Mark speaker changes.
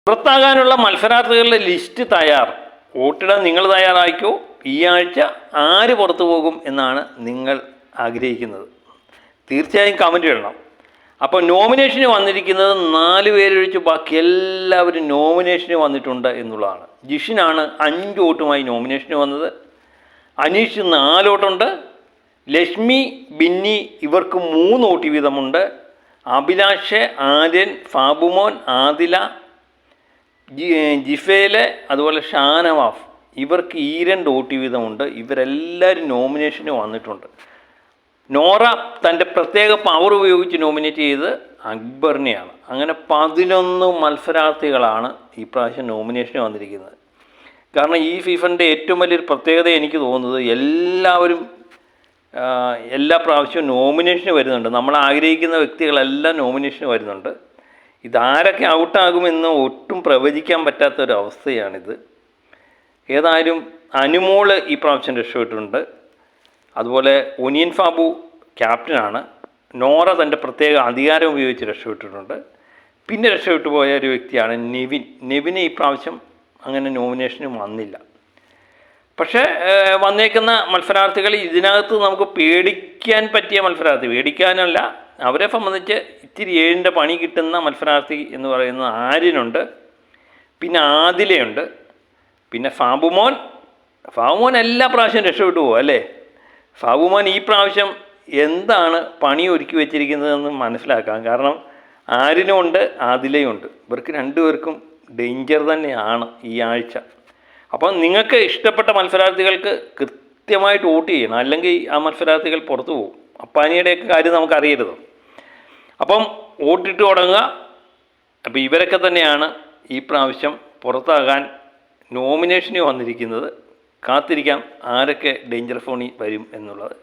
Speaker 1: പുറത്താകാനുള്ള മത്സരാർത്ഥികളുടെ list തയ്യാർ. വോട്ടിടാൻ നിങ്ങൾ തയ്യാറായിക്കോ. ഈ ആഴ്ച ആര് പുറത്തു പോകും എന്നാണ് നിങ്ങൾ ആഗ്രഹിക്കുന്നത്? തീർച്ചയായും കമൻറ്റ് ഇടണം. അപ്പോൾ നോമിനേഷന് വന്നിരിക്കുന്നത് 4 പേരൊഴിച്ച് ബാക്കി എല്ലാവരും നോമിനേഷന് വന്നിട്ടുണ്ട് എന്നുള്ളതാണ്. ജിഷിനാണ് 5 വോട്ടുമായി നോമിനേഷന് വന്നത്. അനീഷ് 4 വോട്ടുണ്ട്. ലക്ഷ്മി, ബിന്നി ഇവർക്ക് 3 വോട്ട് വീതമുണ്ട്. അഭിലാഷ്, ആര്യൻ, ഫാബുമോൻ, ആദില, ജിഫേല് അതുപോലെ ഷാനവാഫ് ഇവർക്ക് 2 വോട്ട് വീതമുണ്ട്. ഇവരെല്ലാവരും നോമിനേഷന് വന്നിട്ടുണ്ട്. നോറ തൻ്റെ പ്രത്യേക പവർ ഉപയോഗിച്ച് നോമിനേറ്റ് ചെയ്ത് അക്ബറിനെയാണ്. അങ്ങനെ 11 മത്സരാർത്ഥികളാണ് ഈ പ്രാവശ്യം നോമിനേഷന് വന്നിരിക്കുന്നത്. കാരണം ഈ ഫിഫൻ്റെ ഏറ്റവും വലിയൊരു പ്രത്യേകത എനിക്ക് തോന്നുന്നത് എല്ലാവരും എല്ലാ പ്രാവശ്യവും നോമിനേഷന് വരുന്നുണ്ട്. നമ്മൾ ആഗ്രഹിക്കുന്ന വ്യക്തികളെല്ലാം നോമിനേഷന് വരുന്നുണ്ട്. ഇതാരൊക്കെ ഔട്ടാകുമെന്ന് ഒട്ടും പ്രവചിക്കാൻ പറ്റാത്തൊരവസ്ഥയാണിത്. ഏതായാലും അനുമോള് ഈ പ്രാവശ്യം രക്ഷപ്പെട്ടിട്ടുണ്ട്. അതുപോലെ ഒനിയൻ ഫാബു ക്യാപ്റ്റനാണ്. നോറ തൻ്റെ പ്രത്യേക അധികാരം ഉപയോഗിച്ച് രക്ഷപ്പെട്ടിട്ടുണ്ട്. പിന്നെ രക്ഷപ്പെട്ടു പോയ ഒരു വ്യക്തിയാണ് നെവിന് ഈ പ്രാവശ്യം അങ്ങനെ നോമിനേഷന് വന്നില്ല. പക്ഷേ വന്നേക്കുന്ന മത്സരാർത്ഥികൾ ഇതിനകത്ത് നമുക്ക് പേടിക്കാൻ പറ്റിയ മത്സരാർത്ഥി, പേടിക്കാനല്ല, അവരെ സംബന്ധിച്ച് ഇത്തിരി 7ൻ്റെ പണി കിട്ടുന്ന മത്സരാർത്ഥി എന്ന് പറയുന്നത് ആര്യനുണ്ട്. പിന്നെ ആദിലയുണ്ട്. പിന്നെ ഫാബുമോൻ എല്ലാ പ്രാവശ്യം രക്ഷപ്പെട്ടു പോകും അല്ലേ? ഫാബുമോൻ ഈ പ്രാവശ്യം എന്താണ് പണി ഒരുക്കി വെച്ചിരിക്കുന്നതെന്ന് മനസ്സിലാക്കാം. കാരണം ആര്യനുമുണ്ട്, ആദിലയുണ്ട്. ഇവർക്ക് 2 പേർക്കും ഡേഞ്ചർ തന്നെയാണ് ഈ ആഴ്ച. അപ്പം നിങ്ങൾക്ക് ഇഷ്ടപ്പെട്ട മത്സരാർത്ഥികൾക്ക് കൃത്യമായിട്ട് വോട്ട് ചെയ്യണം, അല്ലെങ്കിൽ ആ മത്സരാർത്ഥികൾ പുറത്തു പോകും. അപ്പാനിയുടെയൊക്കെ കാര്യം നമുക്കറിയരുത്. അപ്പം വോട്ടിട്ട് തുടങ്ങുക. അപ്പോൾ ഇവരൊക്കെ തന്നെയാണ് ഈ പ്രാവശ്യം പുറത്താകാൻ നോമിനേഷന് വന്നിരിക്കുന്നത്. കാത്തിരിക്കാം ആരൊക്കെ ഡേഞ്ചർ സോണിൽ വരും എന്നുള്ളത്.